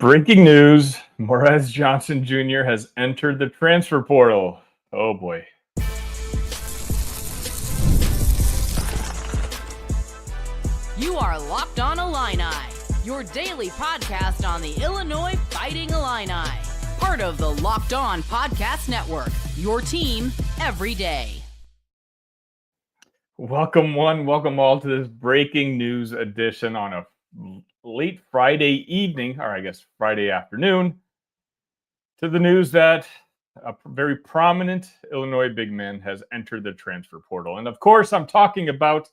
Breaking news, Morez Johnson Jr. has entered the transfer portal. Oh boy. You are Locked On Illini, your daily podcast on the Illinois Fighting Illini. Part of the Locked On Podcast Network, your team every day. Welcome welcome all to this breaking news edition on a late Friday evening, or I guess Friday afternoon, to the news that a very prominent Illinois big man has entered the transfer portal. And of course, I'm talking about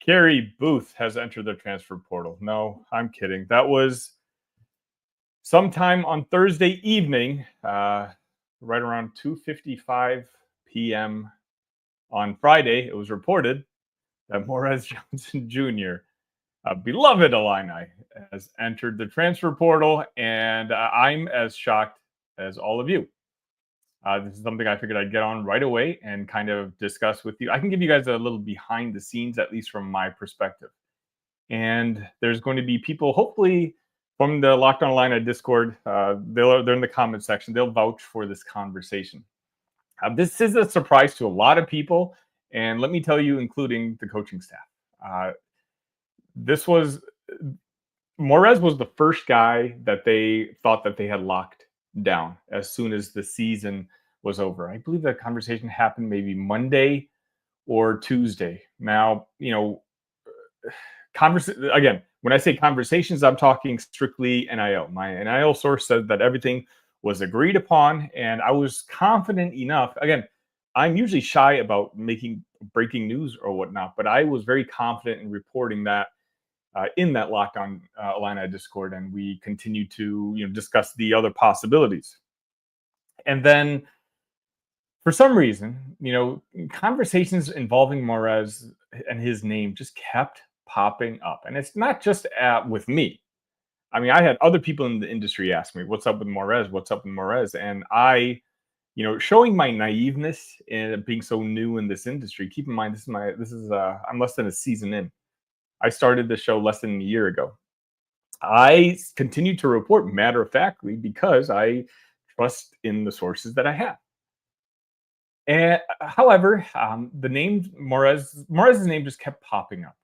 Carey Booth has entered the transfer portal. No, I'm kidding. That was sometime on Thursday evening, right around 2:55 p.m. on Friday. It was reported that Morez Johnson Jr., a beloved Illini, has entered the transfer portal, and I'm as shocked as all of you. This is something I figured I'd get on right away and kind of discuss with you. I can give you guys a little behind the scenes, at least from my perspective. And there's going to be people, hopefully, from the Locked On Illini Discord. They're in the comment section. They'll vouch for this conversation. This is a surprise to a lot of people, and let me tell you, including the coaching staff. Morez was the first guy that they thought that they had locked down as soon as the season was over. I believe that conversation happened maybe Monday or Tuesday. Now, again, when I say conversations, I'm talking strictly NIL. My NIL source said that everything was agreed upon, and I was confident enough. Again, I'm usually shy about making breaking news or whatnot, but I was very confident in reporting that in that Locked On Illini Discord, and we continued to discuss the other possibilities. And then, for some reason, conversations involving Morez and his name just kept popping up, and it's not just with me. I mean, I had other people in the industry ask me, "What's up with Morez? What's up with Morez?" And I, showing my naiveness in being so new in this industry. Keep in mind, I'm less than a season in. I started the show less than a year ago. I continue to report matter-of-factly because I trust in the sources that I have. And however, the name Morez's name just kept popping up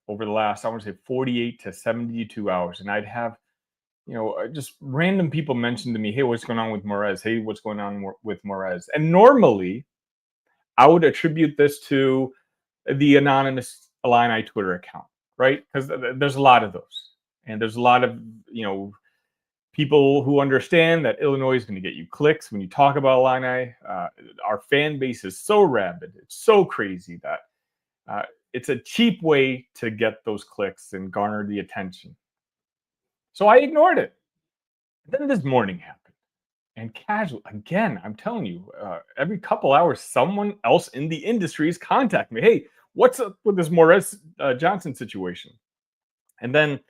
over the last, I want to say, 48 to 72 hours. And I'd have, just random people mention to me, "Hey, what's going on with Morez? Hey, what's going on with Morez?" And normally, I would attribute this to the anonymous Illini Twitter account, right? Because there's a lot of those. And there's a lot of, people who understand that Illinois is going to get you clicks when you talk about Illini. Our fan base is so rabid. It's so crazy that it's a cheap way to get those clicks and garner the attention. So I ignored it. Then this morning happened. And casual, again, I'm telling you, every couple hours, someone else in the industry is contacting me. "Hey, what's up with this Morez Johnson situation?" And then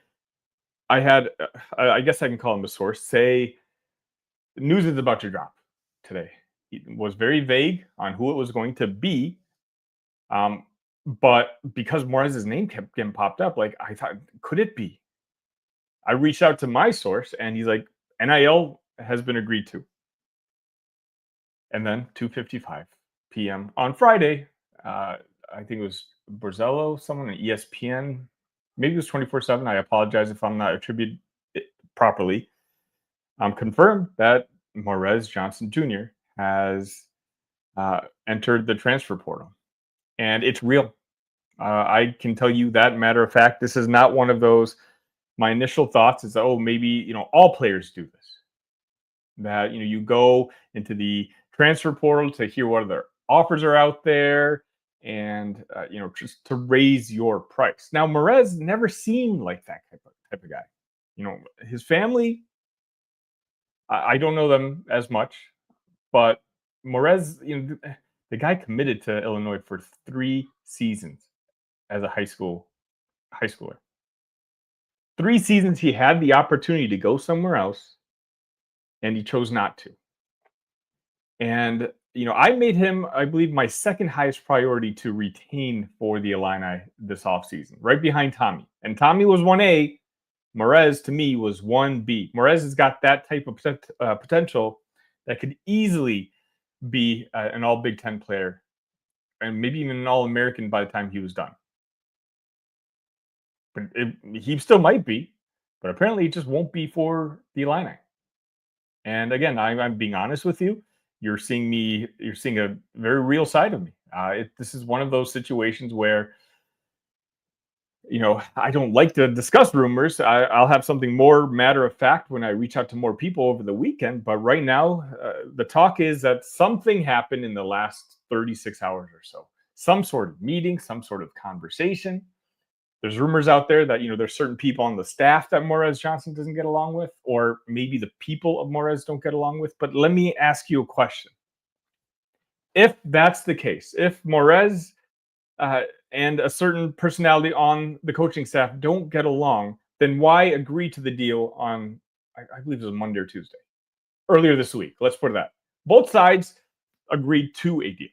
I had, I guess I can call him a source, say, "News is about to drop today." He was very vague on who it was going to be. But because Morez's name kept getting popped up, I thought, could it be? I reached out to my source, and he's like, "NIL has been agreed to." And then 2:55 p.m. on Friday, I think it was Borzello, someone at ESPN, maybe it was 24/7. I apologize if I'm not attributed it properly. Confirmed that Morez Johnson Jr. has entered the transfer portal. And it's real. I can tell you that, matter of fact, this is not one of those. My initial thoughts is, maybe, all players do this. That, you go into the transfer portal to hear what other offers are out there and, just to raise your price. Now, Morez never seemed like that type of guy. His family, I don't know them as much, but Morez, the guy committed to Illinois for 3 seasons as a high schooler. 3 seasons he had the opportunity to go somewhere else, and he chose not to. And, I made him, I believe, my second highest priority to retain for the Illini this offseason, right behind Tommy. And Tommy was 1A, Morez, to me, was 1B. Morez has got that type of potential that could easily be an all Big Ten player and maybe even an All-American by the time he was done. But he still might be, but apparently it just won't be for the Illini. And again, I'm being honest with you. You're seeing a very real side of me. This is one of those situations where, I don't like to discuss rumors. I'll have something more matter of fact when I reach out to more people over the weekend. But right now, the talk is that something happened in the last 36 hours or so. Some sort of meeting, some sort of conversation. There's rumors out there that, there's certain people on the staff that Morez Johnson doesn't get along with, or maybe the people of Morez don't get along with. But let me ask you a question. If that's the case, if Morez and a certain personality on the coaching staff don't get along, then why agree to the deal on, I believe it was Monday or Tuesday, earlier this week? Let's put it that. Both sides agreed to a deal.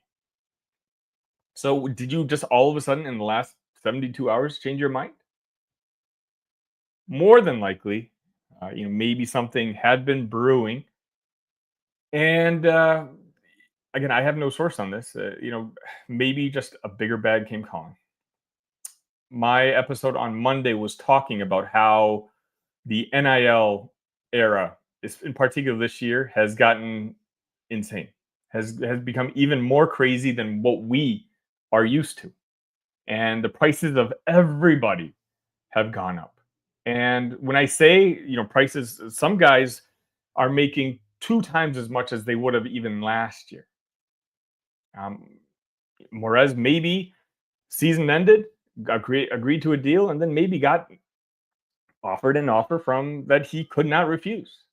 So did you just all of a sudden in the last 72 hours change your mind? More than likely, maybe something had been brewing. And again, I have no source on this. Maybe just a bigger bag came calling. My episode on Monday was talking about how the NIL era, in particular this year, has gotten insane, has become even more crazy than what we are used to. And the prices of everybody have gone up. And when I say, prices, some guys are making 2 times as much as they would have even last year. Morez maybe season ended, agreed to a deal, and then maybe got offered an offer from that he could not refuse.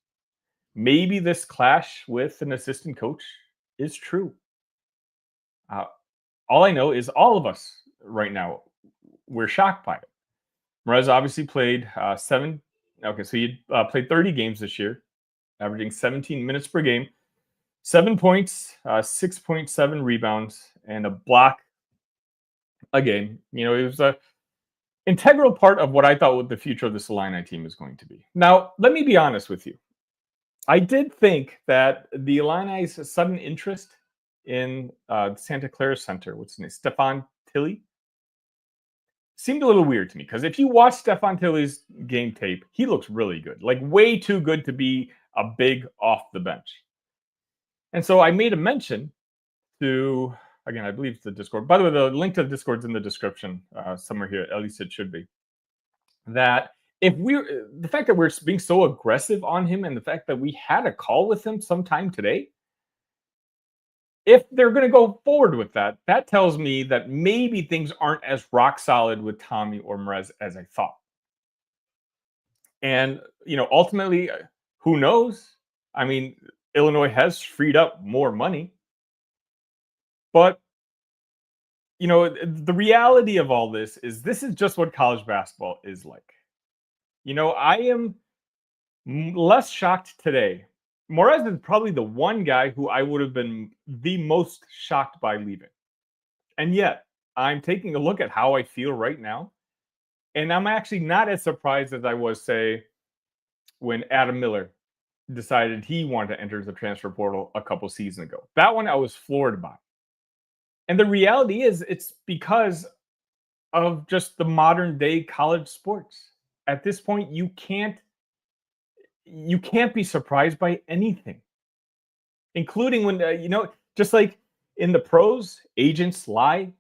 Maybe this clash with an assistant coach is true. All I know is all of us right now, we're shocked by it. Morez obviously played 7. Okay, so he played 30 games this year, averaging 17 minutes per game, 7 points, 6.7 rebounds, and a block a game. It was a integral part of what I thought what the future of this Illini team is going to be. Now, let me be honest with you. I did think that the Illini's sudden interest in Santa Clara Center, what's his name, Stefan Tilly, seemed a little weird to me, because if you watch Stefan Tilly's game tape, he looks really good, like way too good to be a big off the bench. And so I made a mention to, again, I believe it's the Discord. By the way, the link to the Discord's in the description somewhere here. At least it should be. That the fact that we're being so aggressive on him, and the fact that we had a call with him sometime today, if they're going to go forward with that, that tells me that maybe things aren't as rock solid with Tommy or Morez as I thought. And, ultimately, who knows? I mean, Illinois has freed up more money. But, the reality of all this is just what college basketball is like. I am less shocked today. Morez is probably the one guy who I would have been the most shocked by leaving. And yet, I'm taking a look at how I feel right now. And I'm actually not as surprised as I was, say, when Adam Miller decided he wanted to enter the transfer portal a couple seasons ago. That one I was floored by. And the reality is, it's because of just the modern day college sports. At this point, you can't be surprised by anything, including when, just like in the pros, agents lie.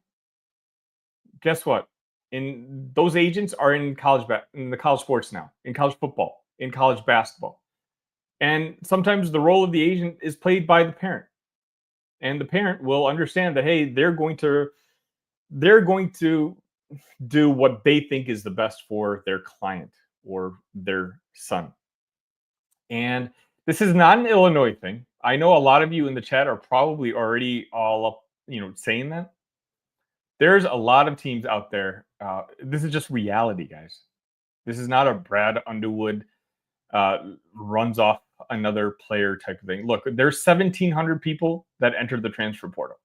Guess what? Those agents are in the college sports now, in college football, in college basketball. And sometimes the role of the agent is played by the parent. And the parent will understand that, hey, they're going to do what they think is the best for their client or their son. And this is not an Illinois thing. I know a lot of you in the chat are probably already all up, saying that. There's a lot of teams out there. This is just reality, guys. This is not a Brad Underwood runs off another player type of thing. Look, there's 1,700 people that entered the transfer portal.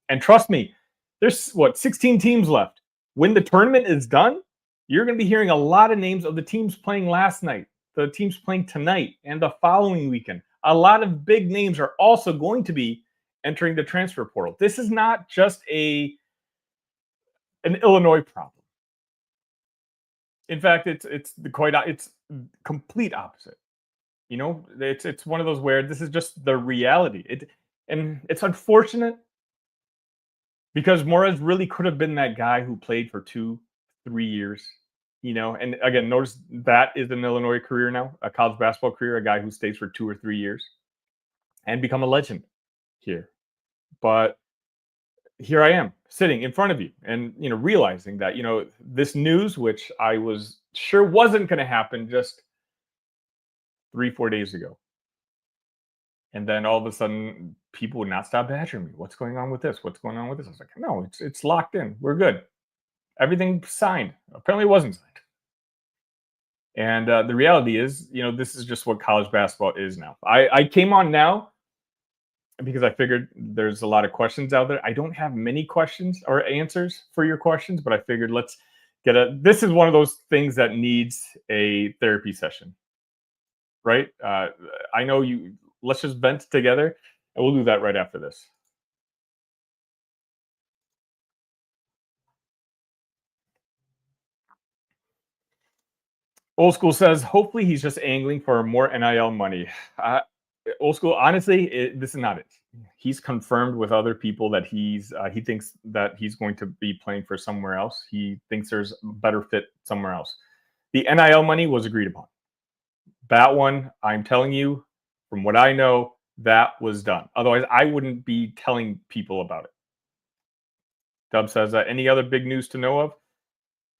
And trust me, there's 16 teams left. When the tournament is done, You're going to be hearing a lot of names of the teams playing last night, the teams playing tonight, and the following weekend. A lot of big names are also going to be entering the transfer portal. This is not just an Illinois problem. In fact, it's complete opposite. It's one of those where this is just the reality. And it's unfortunate because Morez really could have been that guy who played for 2-3 years. And again, notice that is an Illinois career now, a college basketball career, a guy who stays for 2 or 3 years and become a legend here. But here I am sitting in front of you and, realizing that, this news, which I was sure wasn't going to happen just 3-4 days ago. And then all of a sudden people would not stop badgering me. What's going on with this? What's going on with this? I was like, no, it's locked in. We're good. Everything signed. Apparently it wasn't signed. And the reality is, this is just what college basketball is now. I came on now because I figured there's a lot of questions out there. I don't have many questions or answers for your questions, but I figured let's this is one of those things that needs a therapy session, right? I know let's just vent together and we'll do that right after this. Old School says, hopefully he's just angling for more NIL money. Old School, honestly, this is not it. He's confirmed with other people that he thinks that he's going to be playing for somewhere else. He thinks there's a better fit somewhere else. The NIL money was agreed upon. That one, I'm telling you, from what I know, that was done. Otherwise, I wouldn't be telling people about it. Dub says, any other big news to know of?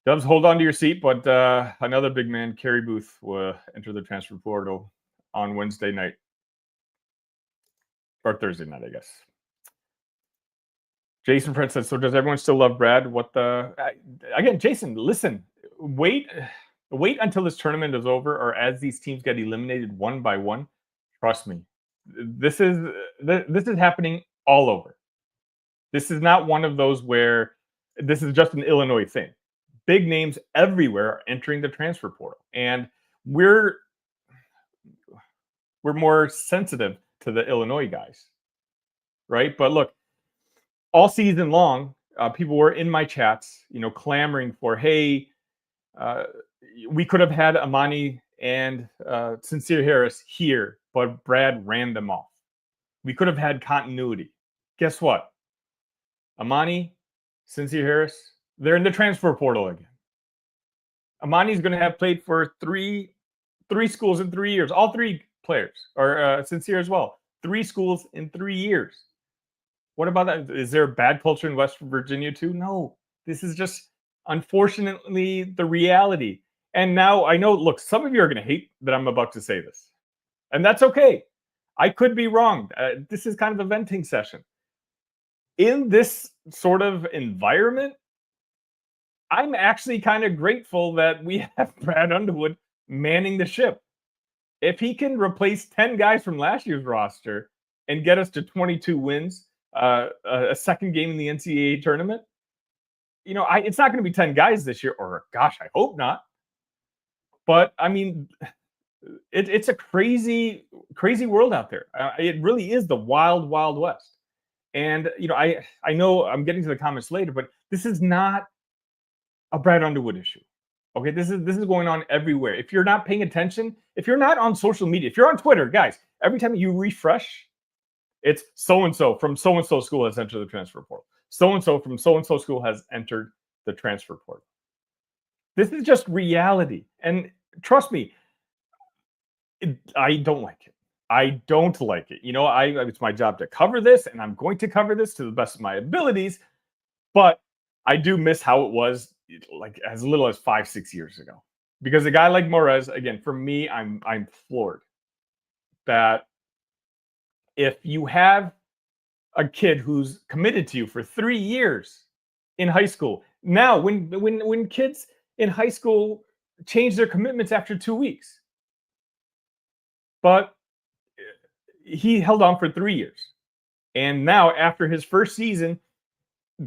Dubs, hold on to your seat, but another big man, Kerry Booth, will enter the transfer portal on Wednesday night. Or Thursday night, I guess. Jason Prince says, so does everyone still love Brad? Again, Jason, listen, wait until this tournament is over or as these teams get eliminated one by one. Trust me, this is happening all over. This is not one of those where this is just an Illinois thing. Big names everywhere are entering the transfer portal, and we're more sensitive to the Illinois guys, right? But look, all season long, people were in my chats, clamoring for, hey, we could have had Amani and Sincere Harris here, but Brad ran them off. We could have had continuity. Guess what? Amani, Sincere Harris, they're in the transfer portal again. Amani's going to have played for three schools in 3 years. All three players, or Sincere as well. 3 schools in 3 years. What about that? Is there bad culture in West Virginia too? No. This is just, unfortunately, the reality. And now I know, look, some of you are going to hate that I'm about to say this. And that's okay. I could be wrong. This is kind of a venting session. In this sort of environment, I'm actually kind of grateful that we have Brad Underwood manning the ship. If he can replace 10 guys from last year's roster and get us to 22 wins, a second game in the NCAA tournament, it's not going to be 10 guys this year, or gosh, I hope not. But I mean, it's a crazy, crazy world out there. It really is the wild, wild west. And I know I'm getting to the comments later, but this is not a Brad Underwood issue. Okay, this is going on everywhere. If you're not paying attention, if you're not on social media, if you're on Twitter, guys, every time you refresh, it's so-and-so from so-and-so school has entered the transfer portal. So-and-so from so-and-so school has entered the transfer portal. This is just reality. And trust me, I don't like it. I don't like it. It's my job to cover this, and I'm going to cover this to the best of my abilities. But I do miss how it was like as little as 5-6 years ago. Because a guy like Morez, again, for me, I'm floored that if you have a kid who's committed to you for 3 years in high school, now when kids in high school change their commitments after 2 weeks, but he held on for 3 years. And now after his first season,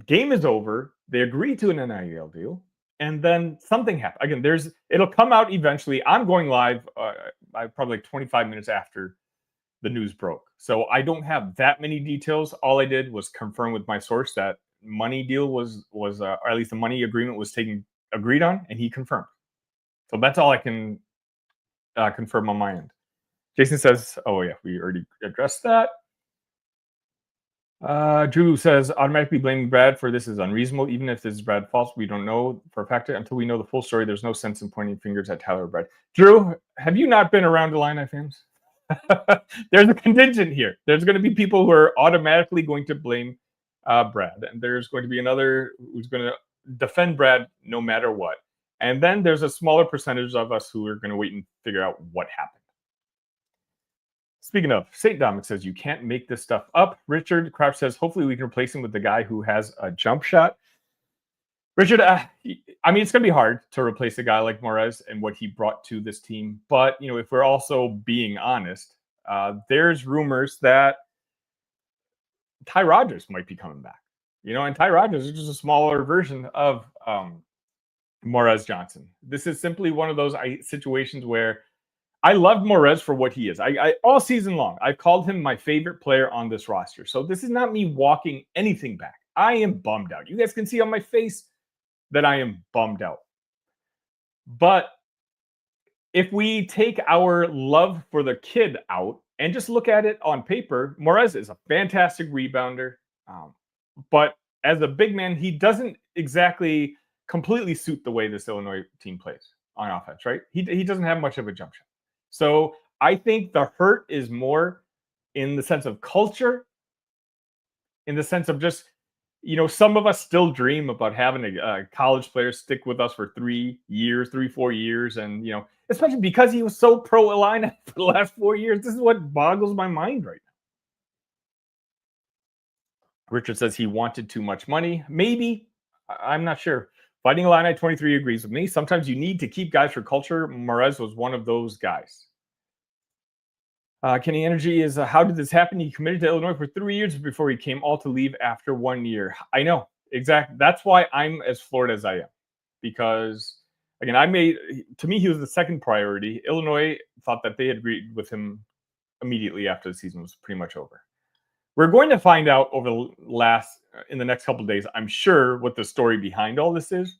game is over. They agreed to an NIL deal. and then something happened. Again, it'll come out eventually. I'm going live probably like 25 minutes after the news broke. So I don't have that many details. All I did was confirm with my source that money deal was or at least the money agreement was agreed on, and he confirmed. So that's all I can confirm on my end. Jason says, oh yeah, we already addressed that. Drew says, automatically blaming Brad for this is unreasonable. Even if this is Brad false, we don't know for a fact until we know the full story. There's no sense in pointing fingers at Tyler or Brad. Drew, have you not been around Illini fans? There's a contingent here. There's going to be people who are automatically going to blame Brad, and there's going to be another who's going to defend Brad no matter what. And then there's a smaller percentage of us who are going to wait and figure out what happened. Speaking of, St. Dominic says, you can't make this stuff up. Richard Crouch says, hopefully we can replace him with the guy who has a jump shot. Richard, I mean, it's going to be hard to replace a guy like Morez and what he brought to this team. But, if we're also being honest, there's rumors that Ty Rodgers might be coming back. And Ty Rodgers is just a smaller version of Morez Johnson. This is simply one of those situations where I loved Morez for what he is. I all season long, I've called him my favorite player on this roster. So this is not me walking anything back. I am bummed out. You guys can see on my face that I am bummed out. But if we take our love for the kid out and just look at it on paper, Morez is a fantastic rebounder. But as a big man, he doesn't exactly completely suit the way this Illinois team plays on offense, right? He doesn't have much of a jump shot. So I think the hurt is more in the sense of culture, in the sense of just, some of us still dream about having a college player stick with us for 3, 4 years. And, especially because he was so pro-Illini for the last 4 years. This is what boggles my mind right now. Richard says he wanted too much money. Maybe. I'm not sure. Fighting Illini 23 agrees with me. Sometimes you need to keep guys for culture. Morez was one of those guys. Kenny Energy is, how did this happen? He committed to Illinois for 3 years before he came all to leave after 1 year. I know. Exactly. That's why I'm as floored as I am. Because, again, to me, he was the second priority. Illinois thought that they had agreed with him immediately after the season was pretty much over. We're going to find out in the next couple of days, I'm sure, what the story behind all this is.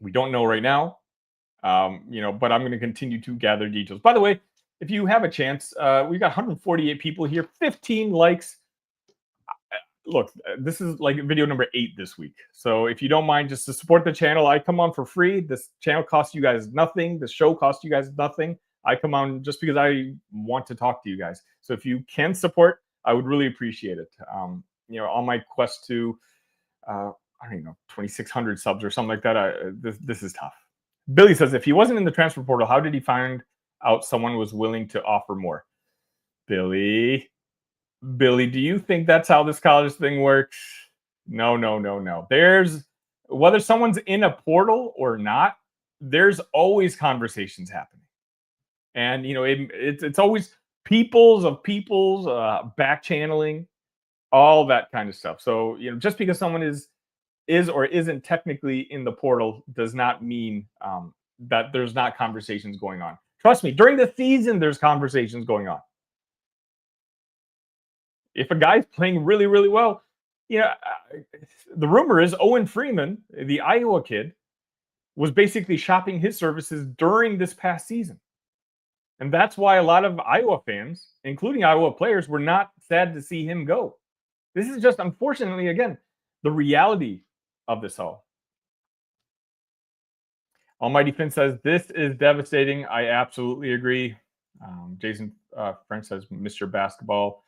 We don't know right now, but I'm going to continue to gather details. By the way, if you have a chance, we've got 148 people here, 15 likes. Look, this is like video number 8 this week. So if you don't mind, just to support the channel, I come on for free. This channel costs you guys nothing. The show costs you guys nothing. I come on just because I want to talk to you guys. So if you can support, I would really appreciate it. On my quest to, 2,600 subs or something like that, this is tough. Billy says, if he wasn't in the transfer portal, how did he find out someone was willing to offer more? Billy, do you think that's how this college thing works? No. There's, whether someone's in a portal or not, there's always conversations happening. And, it's always people's back channeling, all that kind of stuff. So, just because someone is or isn't technically in the portal does not mean that there's not conversations going on. Trust me, during the season, there's conversations going on. If a guy's playing really, really well, the rumor is Owen Freeman, the Iowa kid, was basically shopping his services during this past season. And that's why a lot of Iowa fans, including Iowa players, were not sad to see him go. This is just, unfortunately, again, the reality of this all. Almighty Finn says, this is devastating. I absolutely agree. Jason Frank says, Mr. Basketball,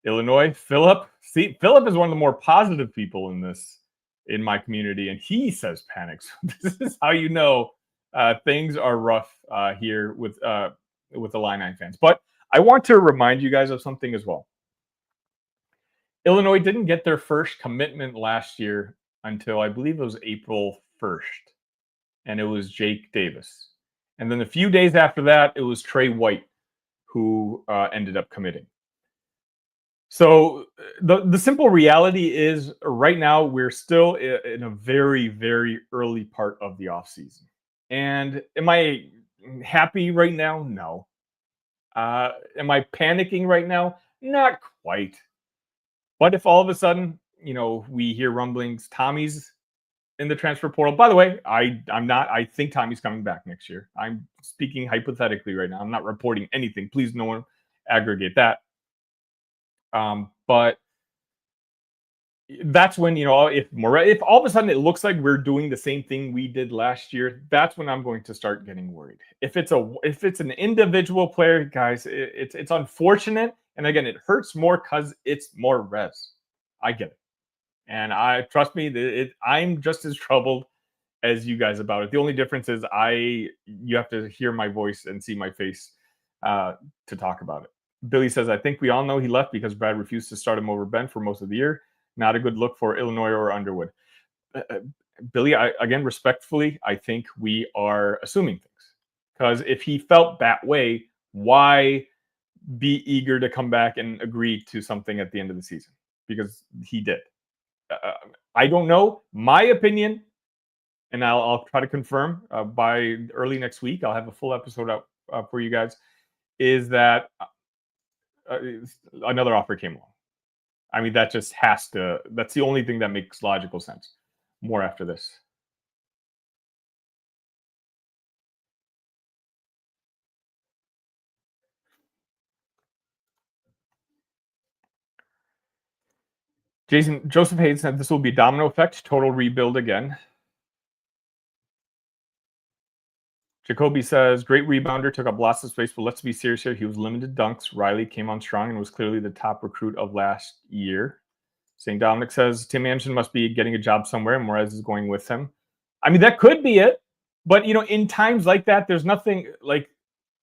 Illinois. Philip is one of the more positive people in my community, and he says panic. So this is how you know things are rough here with Illini fans. But I want to remind you guys of something as well. Illinois didn't get their first commitment last year until I believe it was April 1st. And it was Jake Davis. And then a few days after that, it was Trey White who ended up committing. So the simple reality is right now we're still in a very, very early part of the off season. And am I happy right now? No. Am I panicking right now? Not quite. But if all of a sudden, we hear rumblings, Tommy's in the transfer portal. By the way, I'm not. I think Tommy's coming back next year. I'm speaking hypothetically right now. I'm not reporting anything. Please, no one aggregate that. But that's when, if all of a sudden it looks like we're doing the same thing we did last year, that's when I'm going to start getting worried. If it's an individual player, guys, it's unfortunate, and again, it hurts more because it's Morez. I get it, and I trust me, I'm just as troubled as you guys about it. The only difference is you have to hear my voice and see my face to talk about it. Billy says, I think we all know he left because Brad refused to start him over Ben for most of the year. Not a good look for Illinois or Underwood. Billy, again, respectfully, I think we are assuming things. Because if he felt that way, why be eager to come back and agree to something at the end of the season? Because he did. I don't know. My opinion, and I'll try to confirm by early next week, I'll have a full episode up for you guys, is that another offer came along. I mean, that just has to, that's the only thing that makes logical sense. More after this. Joseph Hayes said this will be domino effect, total rebuild again. Jacoby says, great rebounder, took up lots of space, but let's be serious here. He was limited dunks. Riley came on strong and was clearly the top recruit of last year. St. Dominic says, Tim Anderson must be getting a job somewhere, and Morez is going with him. I mean, that could be it. But, in times like that, there's nothing like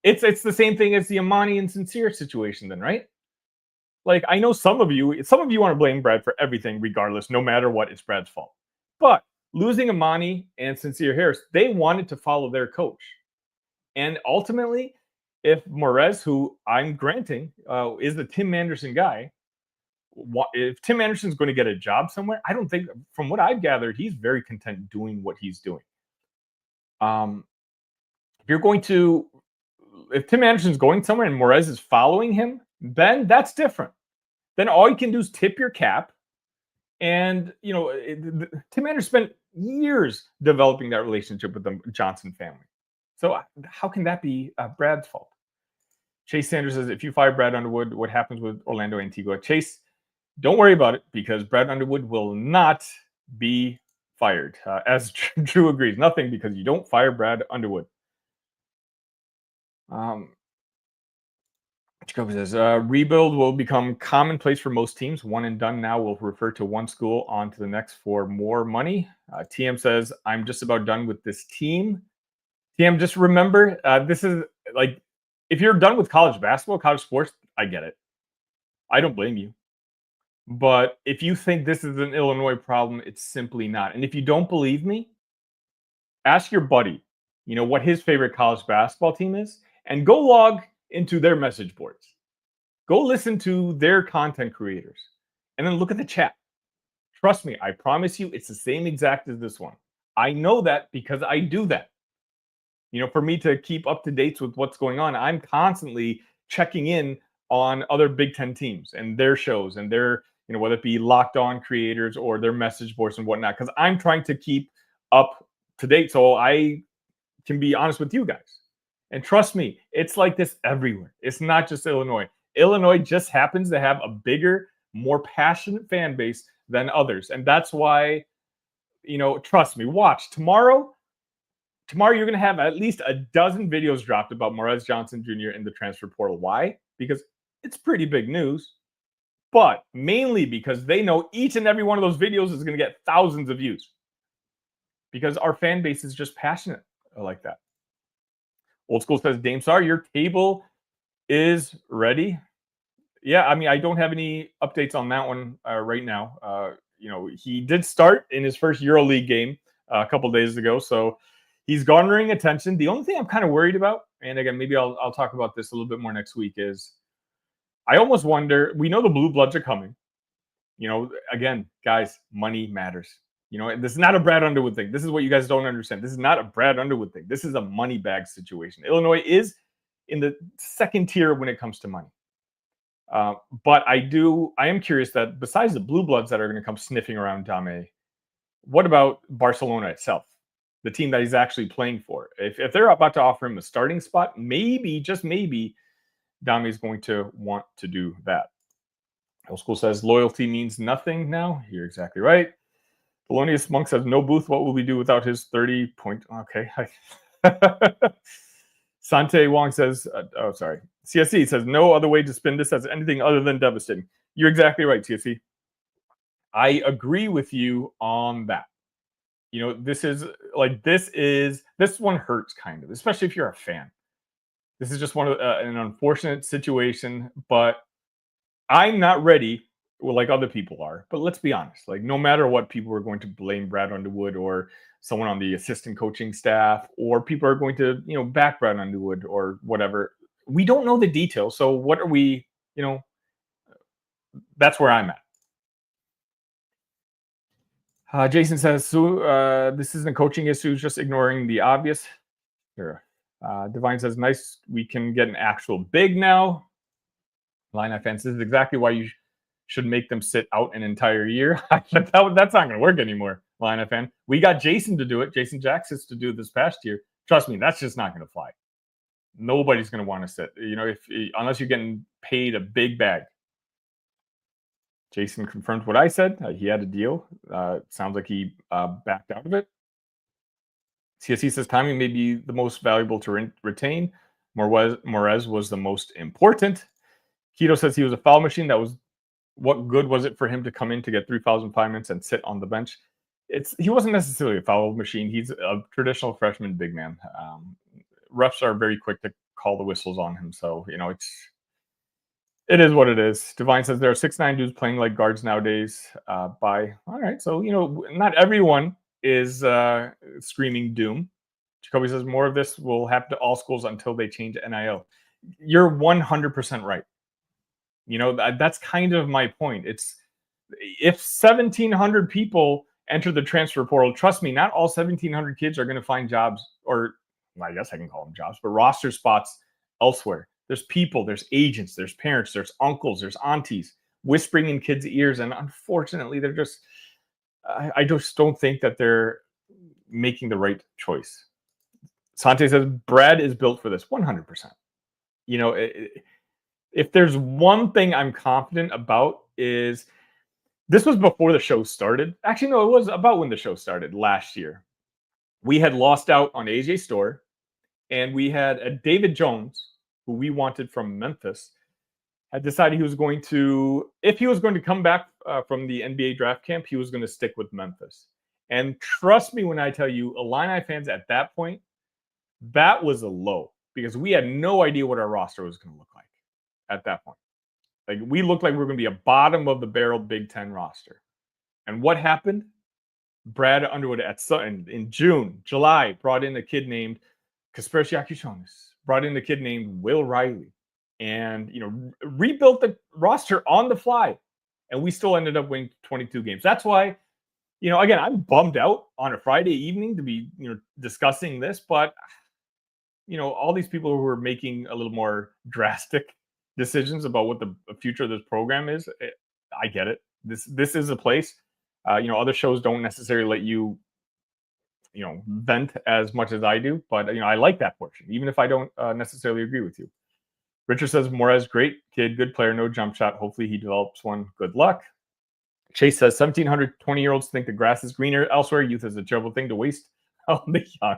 it's the same thing as the Amani and Sincere situation then, right? Like, I know some of you want to blame Brad for everything, regardless, no matter what, it's Brad's fault. But losing Amani and Sincere Harris, they wanted to follow their coach. And ultimately, if Morez, who I'm granting is the Tim Anderson guy, if Tim Anderson's going to get a job somewhere, I don't think, from what I've gathered, he's very content doing what he's doing. If Tim Anderson's going somewhere and Morez is following him, then that's different. Then all you can do is tip your cap. And, Tim Anderson spent years developing that relationship with the Johnson family. So how can that be Brad's fault? Chase Sanders says, if you fire Brad Underwood, what happens with Orlando Antigua? Chase, don't worry about it, because Brad Underwood will not be fired. As Drew agrees, nothing, because you don't fire Brad Underwood. Jacob says, rebuild will become commonplace for most teams. One and done now will refer to one school on to the next for more money. TM says, I'm just about done with this team. TM, just remember, this is like, if you're done with college basketball, college sports, I get it. I don't blame you. But if you think this is an Illinois problem, it's simply not. And if you don't believe me, ask your buddy, what his favorite college basketball team is, and go log into their message boards. Go listen to their content creators, and then look at the chat. Trust me, I promise you, it's the same exact as this one. I know that because I do that. For me to keep up to date with what's going on, I'm constantly checking in on other Big Ten teams and their shows and their, whether it be Locked On creators or their message boards and whatnot, because I'm trying to keep up to date so I can be honest with you guys. And trust me, it's like this everywhere. It's not just Illinois. Illinois just happens to have a bigger, more passionate fan base than others. And that's why, trust me, watch. Tomorrow you're going to have at least a dozen videos dropped about Morez Johnson Jr. in the transfer portal. Why? Because it's pretty big news. But mainly because they know each and every one of those videos is going to get thousands of views. Because our fan base is just passionate like that. Old School says, Dame Sar, your table is ready. Yeah, I mean, I don't have any updates on that one right now. He did start in his first EuroLeague game a couple days ago, so he's garnering attention. The only thing I'm kind of worried about, and again, maybe I'll talk about this a little bit more next week, is I almost wonder, we know the Blue Bloods are coming. Again, guys, money matters. This is not a Brad Underwood thing. This is what you guys don't understand. This is not a Brad Underwood thing. This is a money bag situation. Illinois is in the second tier when it comes to money. But I am curious that besides the blue bloods that are going to come sniffing around Dame, what about Barcelona itself, the team that he's actually playing for? If they're about to offer him a starting spot, maybe, just maybe, Dame is going to want to do that. Old School says loyalty means nothing now. You're exactly right. Polonius Monk says no Booth. What will we do without his 30-point? Okay. Sante Wong says, CSC says no other way to spin this as anything other than devastating. You're exactly right, CSC. I agree with you on that. This one hurts kind of, especially if you're a fan. This is just an unfortunate situation, but I'm not ready, like other people are. But let's be honest, like no matter what, people are going to blame Brad Underwood or someone on the assistant coaching staff, or people are going to, back Brad Underwood or whatever. We don't know the details. So what are we, that's where I'm at. Jason says, this isn't a coaching issue, just ignoring the obvious. Sure. Divine says, nice, we can get an actual big now. Illini fans, this is exactly why you should make them sit out an entire year. That's not going to work anymore, Illini fan. We got Jason to do it. Jason Jackson to do it this past year. Trust me, that's just not going to fly. Nobody's going to want to sit, unless you're getting paid a big bag. Jason confirmed what I said. He had a deal. Sounds like he backed out of it. CSC says timing may be the most valuable to retain. Morez was the most important. Keto says he was a foul machine. What good was it for him to come in to get 3 fouls in 5 minutes and sit on the bench? He wasn't necessarily a foul machine. He's a traditional freshman big man. Refs are very quick to call the whistles on him. So, it is what it is. Divine says there are 6'9" dudes playing like guards nowadays. All right. So, not everyone is screaming doom. Jacoby says more of this will happen to all schools until they change NIL. You're 100% right. That's kind of my point. It's if 1,700 people enter the transfer portal, trust me, not all 1,700 kids are going to find jobs, or I guess I can call them jobs, but roster spots elsewhere. There's people, there's agents, there's parents, there's uncles, there's aunties whispering in kids' ears. And unfortunately, they're just, I just don't think that they're making the right choice. Sante says, Brad is built for this 100%. If there's one thing I'm confident about is this was before the show started. Actually, no, it was about when the show started last year. We had lost out on AJ Storr, and we had a David Jones, who we wanted from Memphis, had decided he was going to, if he was going to come back from the NBA draft camp, he was going to stick with Memphis. And trust me when I tell you, Illini fans at that point, that was a low, because we had no idea what our roster was going to look like at that point. Like, we looked like we were going to be a bottom of the barrel Big Ten roster. And what happened? Brad Underwood in June, July, brought in a kid named Kasper Yakushonis, brought in a kid named Will Riley, and rebuilt the roster on the fly. And we still ended up winning 22 games. That's why, again, I'm bummed out on a Friday evening to be, discussing this, but all these people who are making a little more drastic decisions about what the future of this program is, I get it. This is a place. Other shows don't necessarily let you, vent as much as I do, but I like that portion, even if I don't necessarily agree with you. Richard says Morez, great kid, good player, no jump shot. Hopefully he develops one. Good luck. Chase says 1,700 20-year-olds think the grass is greener elsewhere. Youth is a terrible thing to waste on the young.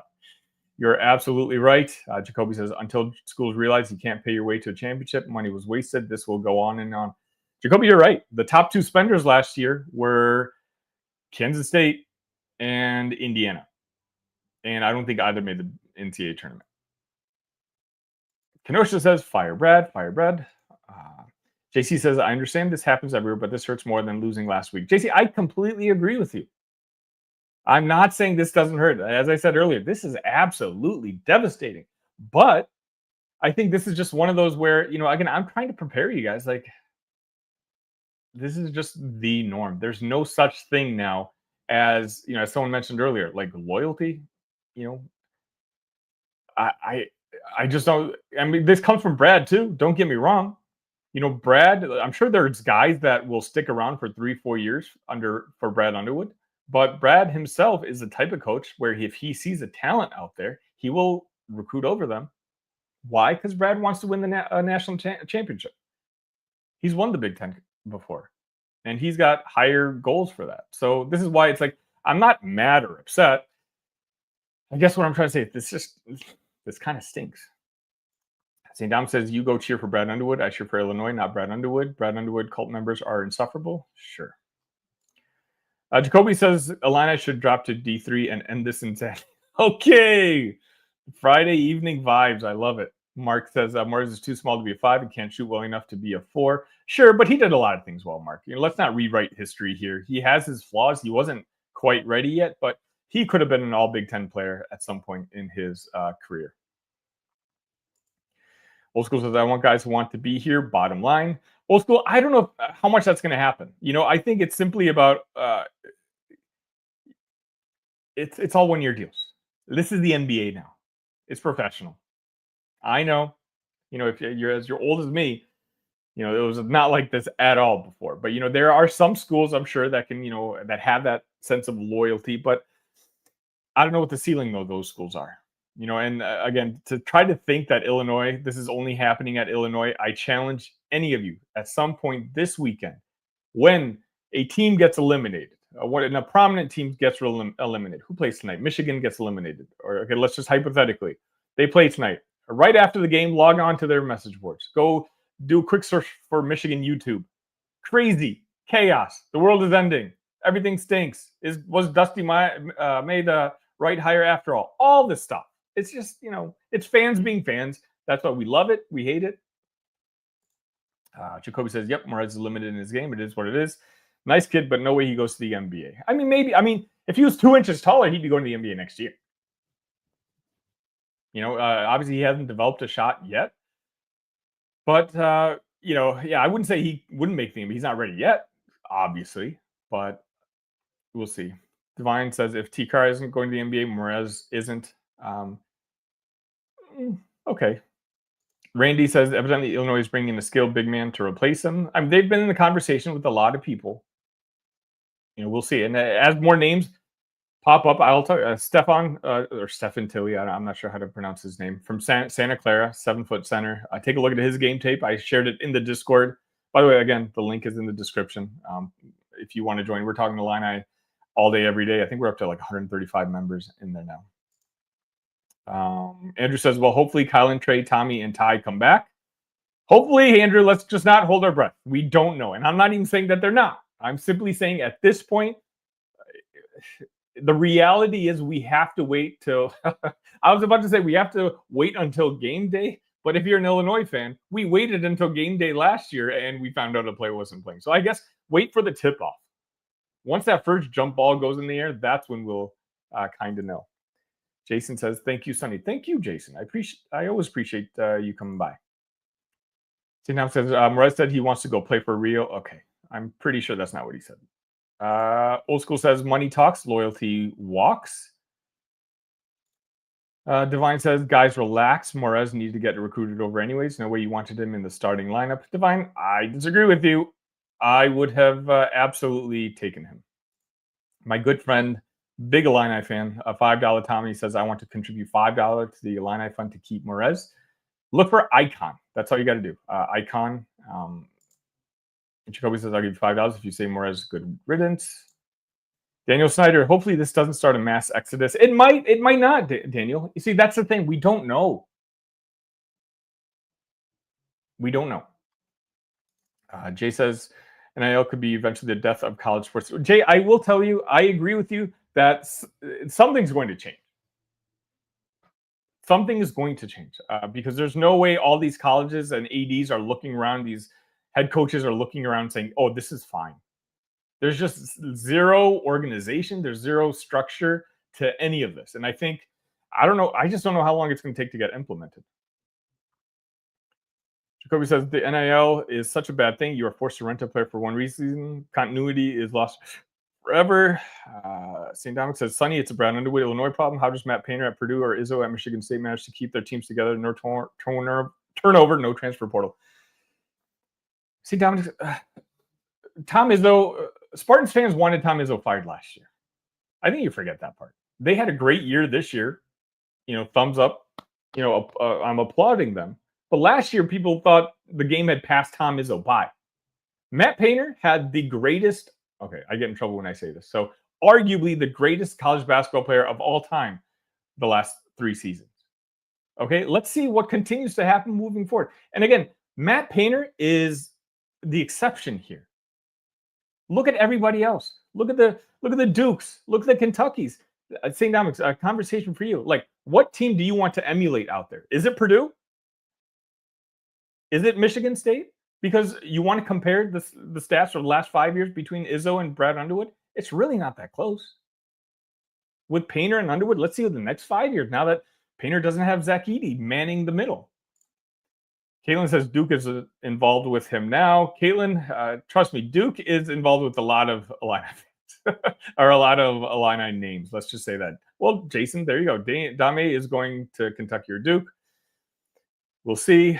You're absolutely right. Jacoby says, until schools realize you can't pay your way to a championship, money was wasted. This will go on and on. Jacoby, you're right. The top two spenders last year were Kansas State and Indiana. And I don't think either made the NCAA tournament. Kenosha says, fire Brad, fire Brad. JC says, I understand this happens everywhere, but this hurts more than losing last week. JC, I completely agree with you. I'm not saying this doesn't hurt. As I said earlier, this is absolutely devastating. But I think this is just one of those where, again, I'm trying to prepare you guys. Like, this is just the norm. There's no such thing now as, as someone mentioned earlier, like loyalty. You know, I I, I just don't. I mean, this comes from Brad too. Don't get me wrong. Brad. I'm sure there's guys that will stick around for 3-4 years for Brad Underwood. But Brad himself is the type of coach where if he sees a talent out there, he will recruit over them. Why? Because Brad wants to win the national championship. He's won the Big Ten before, and he's got higher goals for that. So this is why it's like I'm not mad or upset. I guess what I'm trying to say is this kind of stinks. St. Dom says, you go cheer for Brad Underwood. I cheer for Illinois, not Brad Underwood. Brad Underwood cult members are insufferable. Sure. Jacoby says Illini should drop to D3 and end this in 10. Okay. Friday evening vibes. I love it. Mark says Morez is too small to be a 5 and can't shoot well enough to be a 4. Sure, but he did a lot of things well, Mark. Let's not rewrite history here. He has his flaws. He wasn't quite ready yet, but he could have been an all Big Ten player at some point in his career. Old School says, I want guys who want to be here. Bottom line. Old School, I don't know how much that's going to happen. I think it's simply about it's all 1-year deals. This is the NBA now. It's professional. I know, if you're old as me, it was not like this at all before. But there are some schools I'm sure that can, that have that sense of loyalty. But I don't know what the ceiling of those schools are. And again, to try to think that Illinois, this is only happening at Illinois, I challenge any of you at some point this weekend when a team gets eliminated, when a prominent team gets eliminated. Who plays tonight? Michigan gets eliminated. Or okay, let's just hypothetically, they play tonight. Right after the game, log on to their message boards. Go do a quick search for Michigan YouTube. Crazy chaos. The world is ending. Everything stinks. Was Dusty May the right hire after all? All this stuff. It's just, it's fans being fans. That's why we love it. We hate it. Jacoby says, yep, Morez is limited in his game. It is what it is. Nice kid, but no way he goes to the NBA. I mean, maybe. If he was 2 inches taller, he'd be going to the NBA next year. Obviously he hasn't developed a shot yet. But, I wouldn't say he wouldn't make the NBA. He's not ready yet, obviously. But we'll see. Divine says, if T-Car isn't going to the NBA, Morez isn't. Okay. Randy says, evidently Illinois is bringing a skilled big man to replace him. They've been in the conversation with a lot of people. We'll see. And as more names pop up, I'll tell you, Stefan Tilly, I'm not sure how to pronounce his name, from Santa Clara, 7-foot center. Take a look at his game tape. I shared it in the Discord. By the way, again, the link is in the description. If you want to join, we're talking Illini all day, every day. I think we're up to like 135 members in there now. Andrew says, well, hopefully Kylan, Trey, Tommy, and Ty come back. Hopefully, Andrew, let's just not hold our breath. We don't know. And I'm not even saying that they're not. I'm simply saying at this point, the reality is we have to wait till I was about to say we have to wait until game day. But if you're an Illinois fan, we waited until game day last year and we found out a player wasn't playing. So I guess wait for the tip off. Once that first jump ball goes in the air, that's when we'll kind of know. Jason says, thank you, Sonny. Thank you, Jason. I always appreciate you coming by. Now says, Morez said he wants to go play for Rio. Okay. I'm pretty sure that's not what he said. Old School says, money talks, loyalty walks. Divine says, guys, relax. Morez needs to get recruited over anyways. No way you wanted him in the starting lineup. Divine, I disagree with you. I would have absolutely taken him. My good friend, big Illini fan, a $5 Tommy says, I want to contribute $5 to the Illini fund to keep Morez. Look for Icon. That's all you got to do. Icon. Jacoby says, I'll give you $5 if you say Morez good riddance. Daniel Snyder, hopefully this doesn't start a mass exodus. It might not, Daniel. You see, that's the thing. We don't know. We don't know. Jay says, NIL could be eventually the death of college sports. Jay, I will tell you, I agree with you that something's going to change. Something is going to change because there's no way all these colleges and ADs are looking around, these head coaches are looking around saying, oh, this is fine. There's just zero organization. There's zero structure to any of this. And I just don't know how long it's going to take to get implemented. Jacoby says the NIL is such a bad thing. You are forced to rent a player for one reason. Continuity is lost forever. St. Dominic says, Sonny, it's a Brad Underwood, Illinois problem. How does Matt Painter at Purdue or Izzo at Michigan State manage to keep their teams together? No turnover, no transfer portal. St. Dominic, Tom Izzo, Spartans fans wanted Tom Izzo fired last year. I think you forget that part. They had a great year this year. Thumbs up. I'm applauding them. But last year, people thought the game had passed Tom Izzo by. Matt Painter had the greatest, okay, I get in trouble when I say this. So arguably the greatest college basketball player of all time the last 3 seasons. Okay, let's see what continues to happen moving forward. And again, Matt Painter is the exception here. Look at everybody else. Look at the Dukes. Look at the Kentuckys. St. Dominic's, a conversation for you. Like, what team do you want to emulate out there? Is it Purdue? Is it Michigan State? Because you want to compare the stats for the last 5 years between Izzo and Brad Underwood? It's really not that close. With Painter and Underwood, let's see what the next 5 years, now that Painter doesn't have Zach Edey manning the middle. Caitlin says Duke is involved with him now. Caitlin, trust me, Duke is involved with a lot of Illini fans, or a lot of Illini names. Let's just say that. Well, Jason, there you go. Dame is going to Kentucky or Duke. We'll see.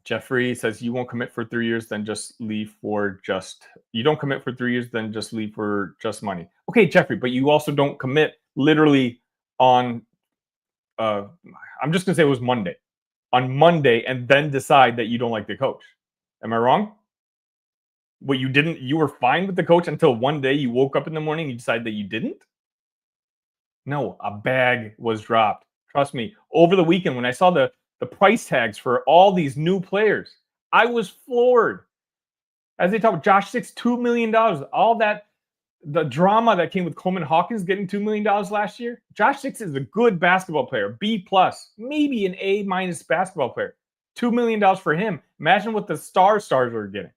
Jeffrey says you won't commit for 3 years, then just leave for just. You don't commit for 3 years, then just leave for just money. Okay, Jeffrey, but you also don't commit literally on. I'm just gonna say it was Monday. On Monday, and then decide that you don't like the coach. Am I wrong? What you didn't? You were fine with the coach until one day you woke up in the morning and you decided that you didn't. No, a bag was dropped. Trust me. Over the weekend, when I saw the price tags for all these new players, I was floored. As they talk about Josh Six, $2 million. All that, the drama that came with Coleman Hawkins getting $2 million last year. Josh Six is a good basketball player, B+, maybe an A- basketball player. $2 million for him. Imagine what the stars were getting.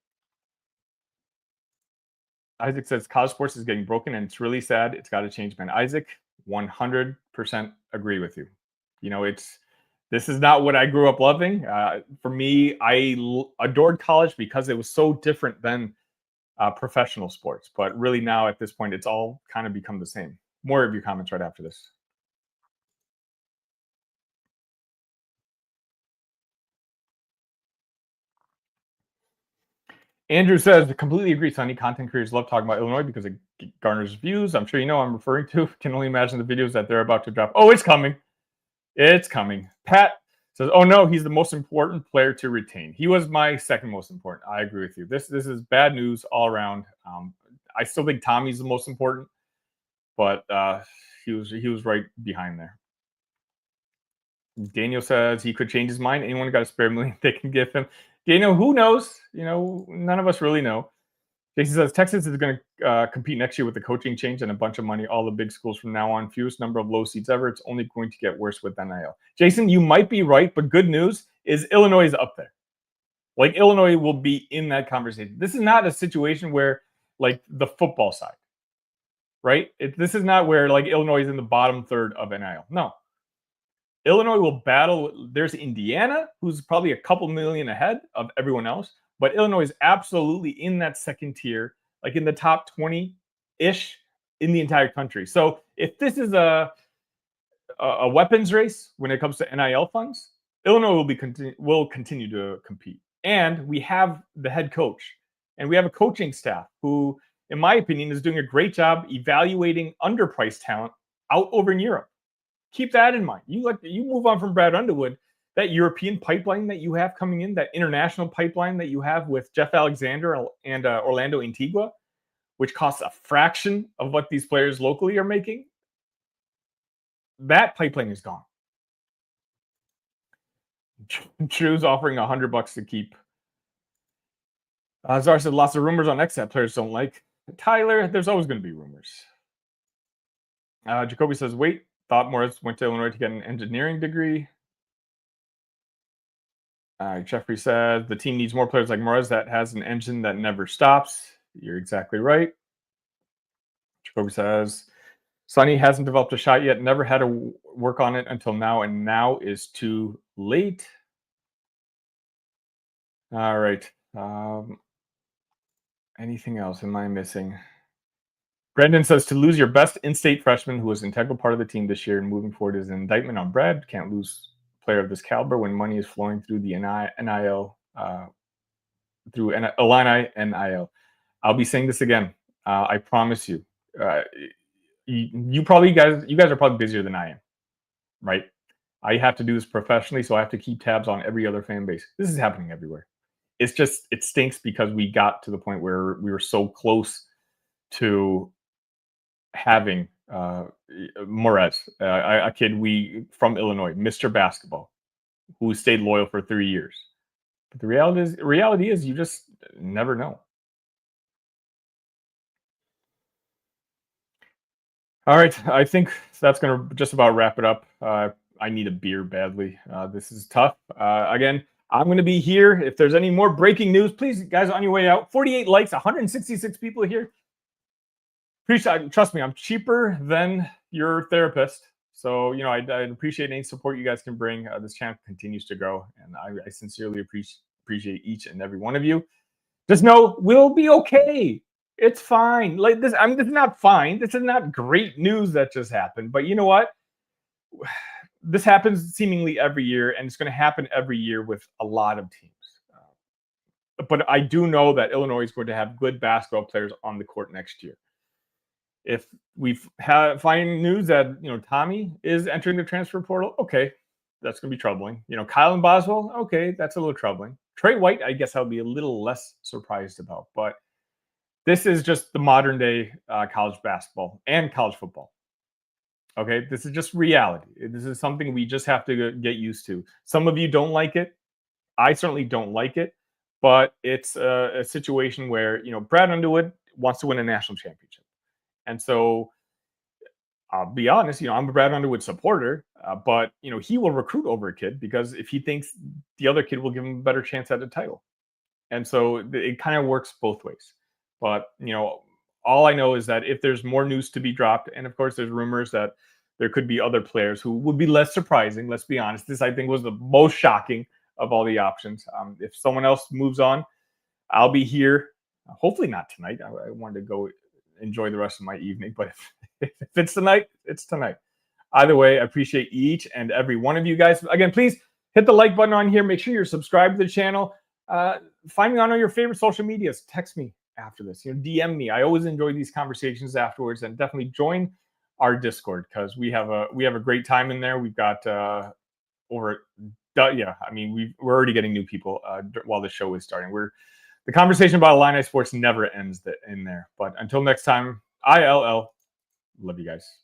Isaac says college sports is getting broken and it's really sad. It's got to change, man. Isaac, 100% agree with you. This is not what I grew up loving. For me, I adored college because it was so different than professional sports. But really now at this point, it's all kind of become the same. More of your comments right after this. Andrew says, completely agree, Sonny. Content creators love talking about Illinois because it garners views. I'm sure you know I'm referring to. Can only imagine the videos that they're about to drop. Oh, it's coming. It's coming. Pat says, oh no, he's the most important player to retain. He was my second most important. I agree with you. This is bad news all around. I still think Tommy's the most important, but he was right behind there. Daniel says he could change his mind. Anyone got a spare million they can give him? Daniel, who knows? None of us really know. Jason says Texas is going to compete next year with the coaching change and a bunch of money. All the big schools from now on, fewest number of low seats ever. It's only going to get worse with NIL. Jason, you might be right, but good news is Illinois is up there. Like, Illinois will be in that conversation. This is not a situation where, like, the football side, right? This is not where, like, Illinois is in the bottom third of NIL. No. Illinois will battle. There's Indiana, who's probably a couple million ahead of everyone else. But Illinois is absolutely in that second tier, like in the top 20-ish in the entire country. So if this is a weapons race when it comes to NIL funds, Illinois will continue to compete. And we have the head coach, and we have a coaching staff who, in my opinion, is doing a great job evaluating underpriced talent out over in Europe. Keep that in mind. You move on from Brad Underwood. That European pipeline that you have coming in, that international pipeline that you have with Jeff Alexander and Orlando Antigua, which costs a fraction of what these players locally are making, that pipeline is gone. Drew's offering $100 to keep. Zara said lots of rumors on X that players don't like. Tyler, there's always going to be rumors. Jacoby says, wait, thought Morez went to Illinois to get an engineering degree. Jeffrey says the team needs more players like Morez that has an engine that never stops. You're exactly right. Jacoby says Sonny hasn't developed a shot yet, never had to work on it until now, and now is too late. All right. Anything else? Am I missing? Brendan says to lose your best in-state freshman who was an integral part of the team this year and moving forward is an indictment on Brad. Can't lose a player of this caliber when money is flowing through the NIL, through Illini NIL. I'll be saying this again. I promise you. You guys are probably busier than I am, right? I have to do this professionally, so I have to keep tabs on every other fan base. This is happening everywhere. It's just it stinks because we got to the point where we were so close to having Morez, a kid from Illinois, Mr. Basketball, who stayed loyal for 3 years. But the reality is you just never know. All right, I think that's going to just about wrap it up. I need a beer badly. This is tough. Again, I'm going to be here. If there's any more breaking news, please, guys, on your way out. 48 likes, 166 people here. Trust me, I'm cheaper than your therapist. So, I'd appreciate any support you guys can bring. This channel continues to grow, and I sincerely appreciate each and every one of you. Just know we'll be okay. It's fine. Like this, this is not fine. This is not great news that just happened. But you know what? This happens seemingly every year, and it's going to happen every year with a lot of teams. But I do know that Illinois is going to have good basketball players on the court next year. If we find news that Tommy is entering the transfer portal, okay, that's going to be troubling. Kyle and Boswell, okay, that's a little troubling. Trey White, I guess I'll be a little less surprised about. But this is just the modern day college basketball and college football. Okay, this is just reality. This is something we just have to get used to. Some of you don't like it. I certainly don't like it. But it's a situation where, Brad Underwood wants to win a national championship. And so I'll be honest, I'm a Brad Underwood supporter, but, he will recruit over a kid because if he thinks the other kid will give him a better chance at the title. And so it kind of works both ways. But, all I know is that if there's more news to be dropped, and of course there's rumors that there could be other players who would be less surprising, let's be honest. This, I think, was the most shocking of all the options. If someone else moves on, I'll be here. Hopefully not tonight. I wanted to go enjoy the rest of my evening, but if it's tonight, it's tonight. Either way, I appreciate each and every one of you guys. Again, please hit the like button on here. Make sure you're subscribed to the channel. Find me on all your favorite social medias. Text me after this. DM me. I always enjoy these conversations afterwards, and definitely join our Discord because we have a great time in there. We've got we're already getting new people while the show is starting. The conversation about Illini sports never ends in there. But until next time, ILL. Love you guys.